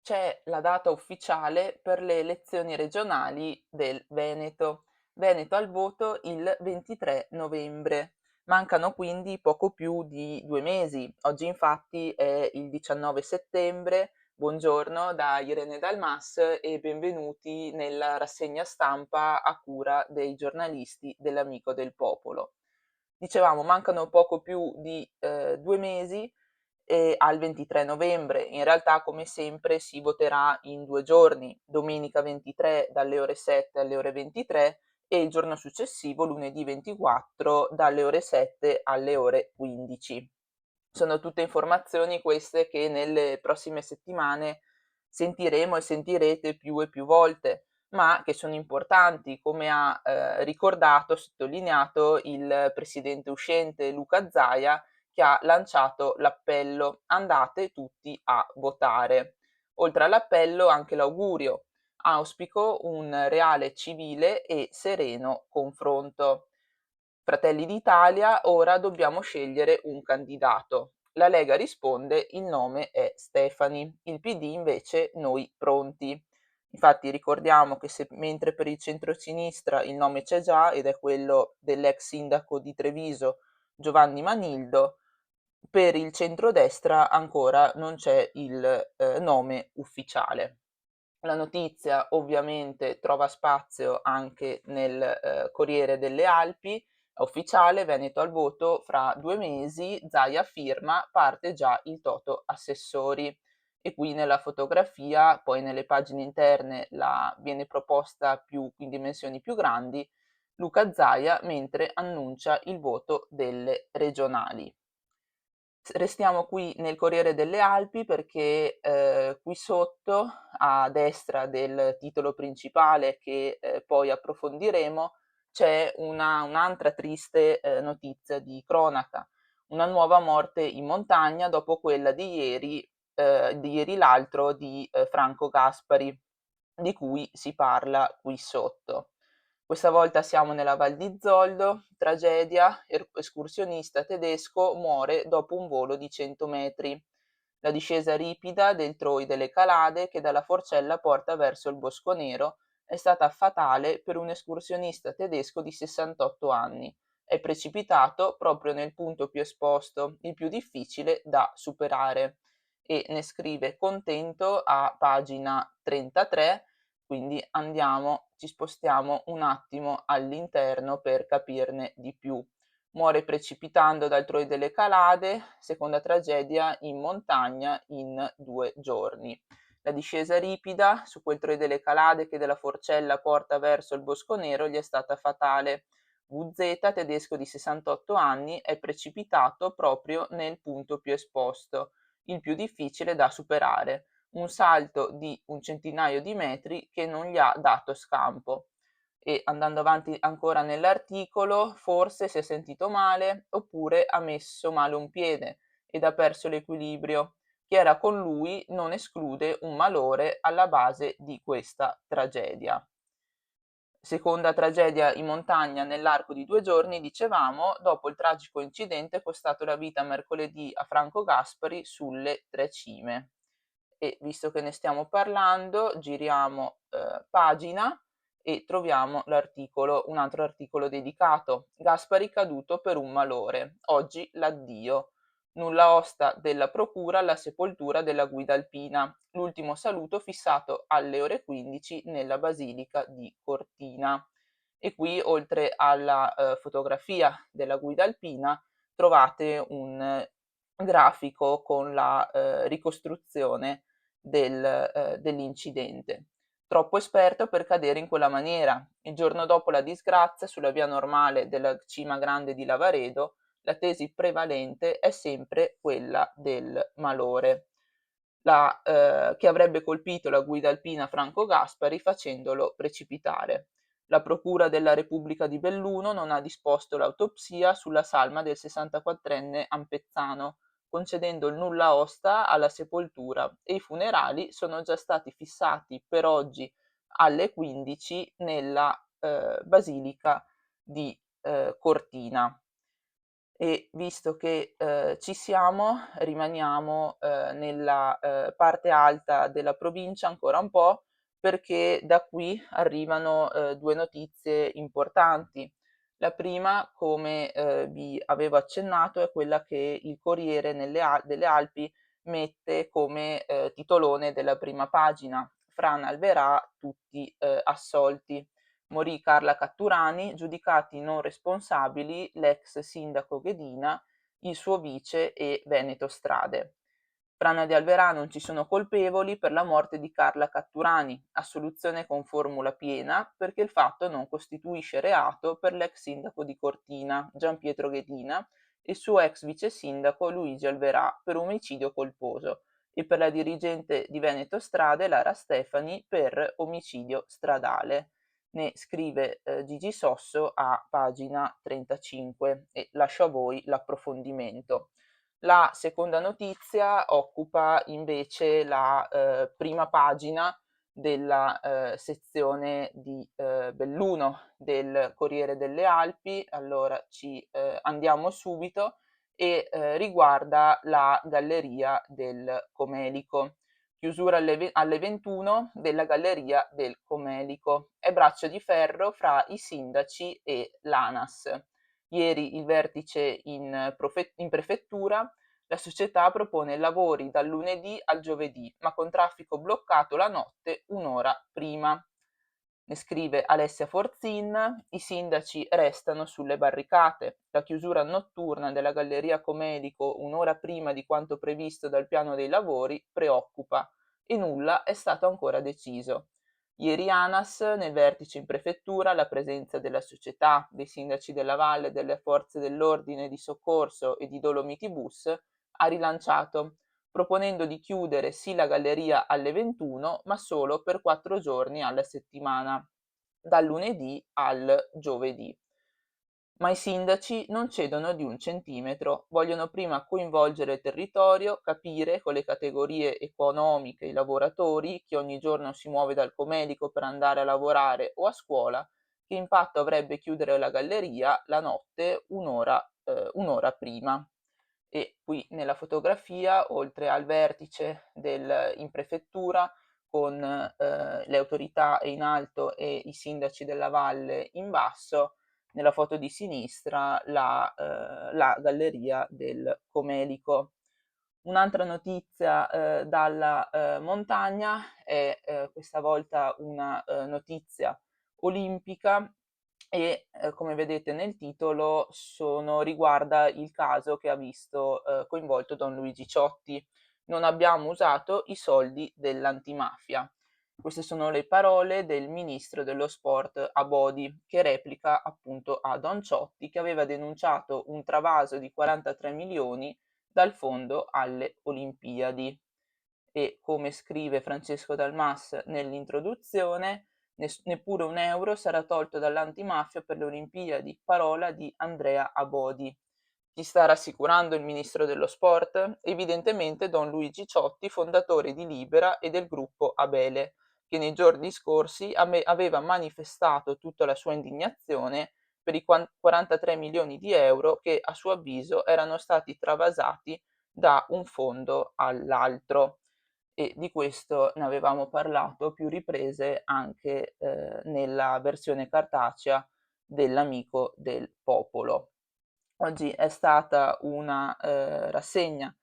C'è la data ufficiale per le elezioni regionali del Veneto. Veneto al voto il 23 novembre. Mancano quindi poco più di 2 mesi. Oggi infatti è il 19 settembre. Buongiorno da Irene Dalmas e benvenuti nella rassegna stampa a cura dei giornalisti dell'Amico del Popolo. Dicevamo, mancano poco più di 2 mesi al 23 novembre. In realtà, come sempre, si voterà in 2 giorni: domenica 23 dalle ore 7 alle ore 23 e il giorno successivo, lunedì 24, dalle ore 7 alle ore 15. Sono tutte informazioni queste che nelle prossime settimane sentiremo e sentirete più e più volte, ma che sono importanti, come ha ricordato, sottolineato il presidente uscente Luca Zaia, che ha lanciato l'appello "Andate tutti a votare". Oltre all'appello anche l'augurio: auspico un reale, civile e sereno confronto. Fratelli d'Italia, ora dobbiamo scegliere un candidato. La Lega risponde: il nome è Stefani. Il PD invece: noi pronti. Infatti ricordiamo che mentre per il centrosinistra il nome c'è già ed è quello dell'ex sindaco di Treviso Giovanni Manildo, per il centrodestra ancora non c'è il nome ufficiale. La notizia ovviamente trova spazio anche nel Corriere delle Alpi, ufficiale, Veneto al voto, fra 2 mesi, Zaia firma, parte già il toto assessori. E qui nella fotografia, poi nelle pagine interne viene proposta in dimensioni più grandi, Luca Zaia mentre annuncia il voto delle regionali. Restiamo qui nel Corriere delle Alpi perché qui sotto, a destra del titolo principale che poi approfondiremo, c'è un'altra triste notizia di cronaca: una nuova morte in montagna dopo quella di ieri l'altro di Franco Gaspari, di cui si parla qui sotto. Questa volta siamo nella Val di Zoldo, tragedia, escursionista tedesco muore dopo un volo di 100 metri. La discesa ripida del Troi delle Calade, che dalla Forcella porta verso il Bosco Nero, è stata fatale per un escursionista tedesco di 68 anni. È precipitato proprio nel punto più esposto, il più difficile da superare. E ne scrive contento a pagina 33. Quindi ci spostiamo un attimo all'interno per capirne di più. Muore precipitando dal Troi delle Calade, seconda tragedia in montagna in 2 giorni. La discesa ripida su quel Troi delle Calade che dalla Forcella porta verso il Bosco Nero gli è stata fatale. VZ, tedesco di 68 anni, è precipitato proprio nel punto più esposto, il più difficile da superare, un salto di un centinaio di metri che non gli ha dato scampo. E andando avanti ancora nell'articolo, forse si è sentito male oppure ha messo male un piede ed ha perso l'equilibrio. Chi era con lui non esclude un malore alla base di questa tragedia. Seconda tragedia in montagna nell'arco di 2 giorni, dicevamo, dopo il tragico incidente costato la vita mercoledì a Franco Gaspari sulle Tre Cime. E visto che ne stiamo parlando, giriamo pagina e troviamo un altro articolo dedicato: Gaspari caduto per un malore, oggi l'addio. Nulla osta della procura alla sepoltura della guida alpina. L'ultimo saluto fissato alle ore 15 nella basilica di Cortina. E qui, oltre alla fotografia della guida alpina, trovate un grafico con la ricostruzione dell'incidente. Troppo esperto per cadere in quella maniera. Il giorno dopo la disgrazia, sulla via normale della Cima Grande di Lavaredo, la tesi prevalente è sempre quella del malore, che avrebbe colpito la guida alpina Franco Gaspari facendolo precipitare. La Procura della Repubblica di Belluno non ha disposto l'autopsia sulla salma del 64enne ampezzano, concedendo il nulla osta alla sepoltura, e i funerali sono già stati fissati per oggi alle 15 nella Basilica di Cortina. e visto che, ci siamo, rimaniamo, nella, parte alta della provincia ancora un po', perché da qui arrivano, 2 notizie importanti. La prima, come, vi avevo accennato, è quella che il Corriere delle Alpi mette come, titolone della prima pagina: "Frana Alverà, tutti, assolti". Morì Carla Catturani, giudicati non responsabili l'ex sindaco Ghedina, il suo vice e Veneto Strade. Frana di Alverà non ci sono colpevoli per la morte di Carla Catturani, assoluzione con formula piena perché il fatto non costituisce reato per l'ex sindaco di Cortina, Gian Pietro Ghedina, e il suo ex vice sindaco Luigi Alverà per omicidio colposo e per la dirigente di Veneto Strade Lara Stefani per omicidio stradale. Ne scrive, Gigi Sosso a pagina 35 e lascio a voi l'approfondimento. La seconda notizia occupa invece la, prima pagina della, sezione di, Belluno del Corriere delle Alpi. Allora andiamo subito e, riguarda la galleria del Comelico. Chiusura alle 21 della galleria del Comelico. È braccio di ferro fra i sindaci e l'ANAS. Ieri il vertice in prefettura, la società propone lavori dal lunedì al giovedì, ma con traffico bloccato la notte un'ora prima. Ne scrive Alessia Forzin, i sindaci restano sulle barricate. La chiusura notturna della Galleria Comelico un'ora prima di quanto previsto dal piano dei lavori preoccupa e nulla è stato ancora deciso. Ieri ANAS, nel vertice in prefettura, la presenza della società, dei sindaci della Valle, delle forze dell'ordine di soccorso e di Dolomiti Bus, ha rilanciato proponendo di chiudere sì la galleria alle 21, ma solo per 4 giorni alla settimana, dal lunedì al giovedì. Ma i sindaci non cedono di un centimetro, vogliono prima coinvolgere il territorio, capire con le categorie economiche, i lavoratori, chi ogni giorno si muove dal Comelico per andare a lavorare o a scuola, che impatto avrebbe chiudere la galleria la notte un'ora prima. E qui nella fotografia, oltre al vertice in prefettura, con le autorità in alto e i sindaci della valle in basso, nella foto di sinistra la galleria del Comelico. Un'altra notizia dalla montagna è questa volta una notizia olimpica e come vedete nel titolo riguarda il caso che ha visto coinvolto Don Luigi Ciotti. Non abbiamo usato i soldi dell'antimafia. Queste sono le parole del ministro dello sport Abodi, che replica appunto a Don Ciotti, che aveva denunciato un travaso di 43 milioni dal fondo alle Olimpiadi. E come scrive Francesco Dalmas nell'introduzione, neppure un euro sarà tolto dall'antimafia per le Olimpiadi, parola di Andrea Abodi. Chi sta rassicurando il ministro dello sport? Evidentemente Don Luigi Ciotti, fondatore di Libera e del gruppo Abele, che nei giorni scorsi aveva manifestato tutta la sua indignazione per i 43 milioni di euro che a suo avviso erano stati travasati da un fondo all'altro. E di questo ne avevamo parlato a più riprese anche nella versione cartacea dell'Amico del Popolo. Oggi è stata una rassegna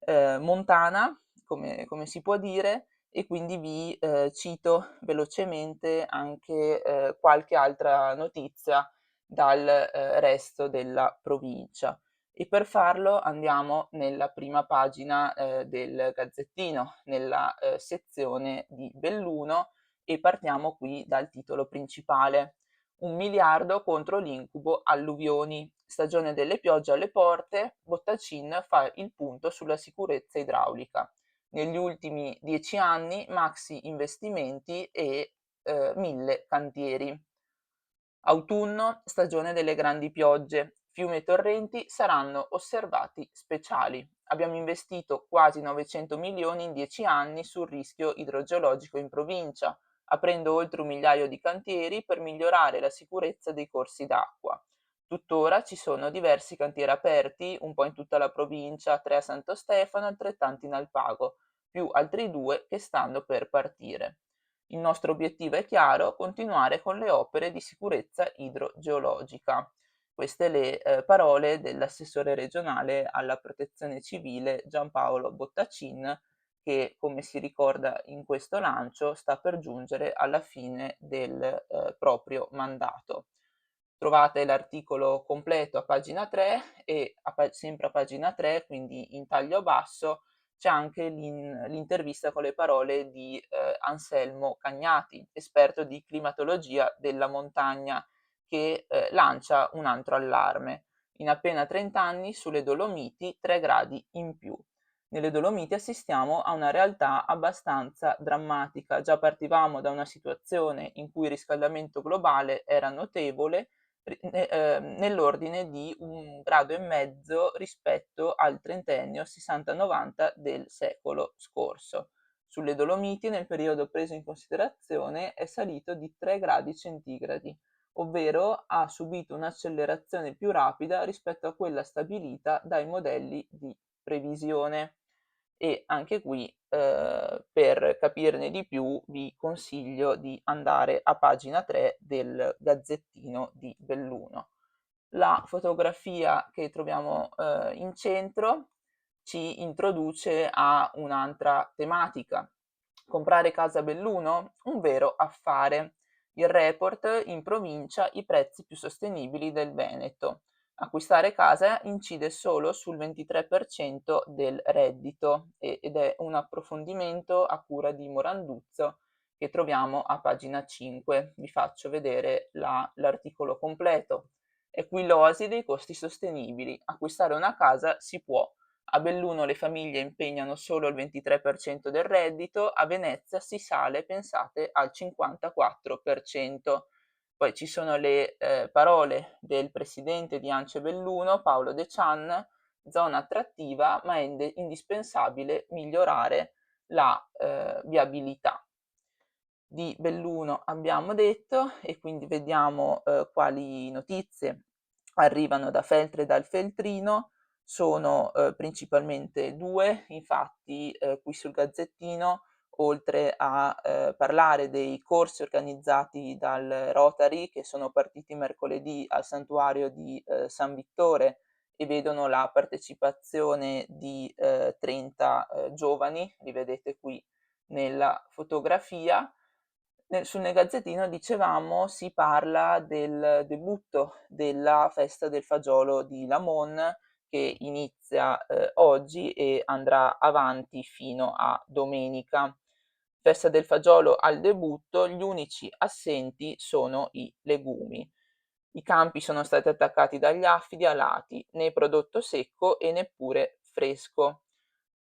montana, come si può dire, e quindi vi cito velocemente anche qualche altra notizia dal resto della provincia. E per farlo andiamo nella prima pagina del Gazzettino, nella sezione di Belluno, e partiamo qui dal titolo principale. 1 miliardo contro l'incubo alluvioni. Stagione delle piogge alle porte, Bottacin fa il punto sulla sicurezza idraulica. Negli ultimi 10 anni maxi investimenti e 1000 cantieri. Autunno, stagione delle grandi piogge. Fiumi e torrenti saranno osservati speciali. Abbiamo investito quasi 900 milioni in 10 anni sul rischio idrogeologico in provincia, aprendo oltre 1 migliaio di cantieri per migliorare la sicurezza dei corsi d'acqua. Tuttora ci sono diversi cantieri aperti, un po' in tutta la provincia, 3 a Santo Stefano, altrettanti in Alpago, più altri 2 che stanno per partire. Il nostro obiettivo è chiaro: continuare con le opere di sicurezza idrogeologica. Queste le parole dell'assessore regionale alla protezione civile Giampaolo Bottacin, che, come si ricorda in questo lancio, sta per giungere alla fine del proprio mandato. Trovate l'articolo completo a pagina 3 e sempre a pagina 3, quindi in taglio basso, c'è anche l'intervista con le parole di Anselmo Cagnati, esperto di climatologia della montagna, che lancia un altro allarme. In appena 30 anni sulle Dolomiti 3 gradi in più. Nelle Dolomiti assistiamo a una realtà abbastanza drammatica. Già partivamo da una situazione in cui il riscaldamento globale era notevole, nell'ordine di 1,5 gradi rispetto al trentennio 60-90 del secolo scorso. Sulle Dolomiti, nel periodo preso in considerazione, è salito di 3 gradi centigradi, ovvero ha subito un'accelerazione più rapida rispetto a quella stabilita dai modelli di previsione. E anche qui, per capirne di più, vi consiglio di andare a pagina 3 del Gazzettino di Belluno. La fotografia che troviamo in centro ci introduce a un'altra tematica. Comprare casa a Belluno? Un vero affare. Il report in provincia i prezzi più sostenibili del Veneto. Acquistare casa incide solo sul 23% del reddito ed è un approfondimento a cura di Moranduzzo che troviamo a pagina 5. Vi faccio vedere l'articolo completo. È qui l'oasi dei costi sostenibili. Acquistare una casa si può. A Belluno le famiglie impegnano solo il 23% del reddito, a Venezia si sale, pensate, al 54%. Poi ci sono le parole del presidente di Ance Belluno, Paolo De Cian: zona attrattiva, ma è indispensabile migliorare la viabilità. Di Belluno abbiamo detto, e quindi vediamo quali notizie arrivano da Feltre e dal Feltrino. Sono principalmente due, infatti qui sul Gazzettino, oltre a parlare dei corsi organizzati dal Rotary, che sono partiti mercoledì al santuario di San Vittore e vedono la partecipazione di 30 giovani, li vedete qui nella fotografia. Sul Gazzettino, dicevamo, si parla del debutto della festa del fagiolo di Lamon, che inizia oggi e andrà avanti fino a domenica. Festa del fagiolo al debutto, gli unici assenti sono i legumi. I campi sono stati attaccati dagli affidi alati, né prodotto secco e neppure fresco.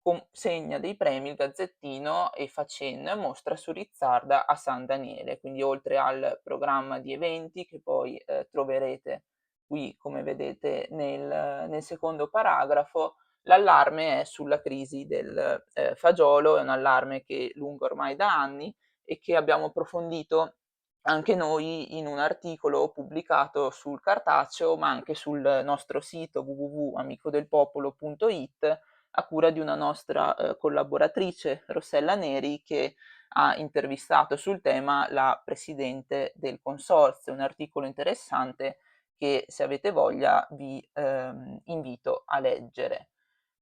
Consegna dei premi il Gazzettino e Facen mostra su Rizzarda a San Daniele, quindi oltre al programma di eventi che poi troverete qui, come vedete nel secondo paragrafo, l'allarme è sulla crisi del fagiolo. È un allarme che lunga ormai da anni e che abbiamo approfondito anche noi in un articolo pubblicato sul cartaceo, ma anche sul nostro sito www.amicodelpopolo.it, a cura di una nostra collaboratrice, Rossella Neri, che ha intervistato sul tema la presidente del consorzio. Un articolo interessante che, se avete voglia, vi invito a leggere.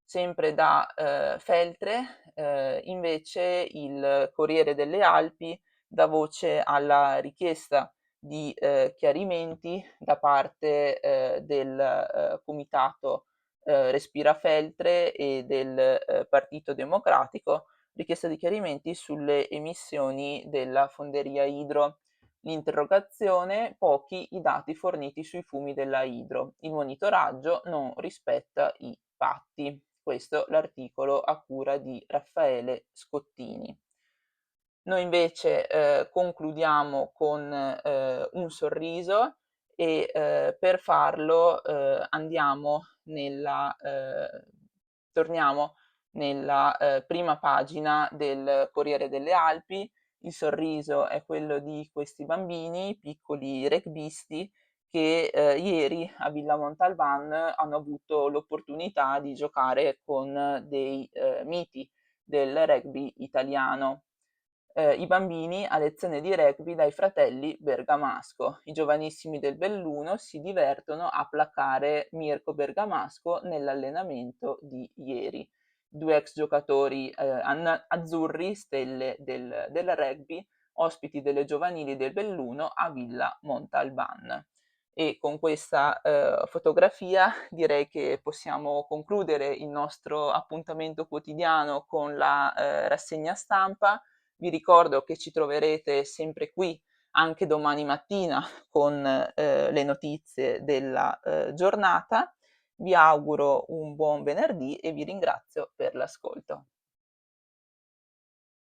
Sempre da Feltre, invece, il Corriere delle Alpi dà voce alla richiesta di chiarimenti da parte del comitato Respira Feltre e del Partito Democratico, richiesta di chiarimenti sulle emissioni della fonderia Idro. L'interrogazione: pochi i dati forniti sui fumi della Idro, il monitoraggio non rispetta i patti. Questo l'articolo a cura di Raffaele Scottini. Noi invece concludiamo con un sorriso e per farlo torniamo nella prima pagina del Corriere delle Alpi. Il sorriso è quello di questi bambini, piccoli rugbyisti, che, ieri a Villa Montalban hanno avuto l'opportunità di giocare con dei, miti del rugby italiano. I bambini a lezione di rugby dai fratelli Bergamasco. I giovanissimi del Belluno si divertono a placare Mirko Bergamasco nell'allenamento di ieri. 2 ex giocatori, azzurri, stelle del rugby, ospiti delle giovanili del Belluno a Villa Montalban. E con questa, fotografia direi che possiamo concludere il nostro appuntamento quotidiano con la, rassegna stampa. Vi ricordo che ci troverete sempre qui anche domani mattina con, le notizie della, giornata. Vi auguro un buon venerdì e vi ringrazio per l'ascolto.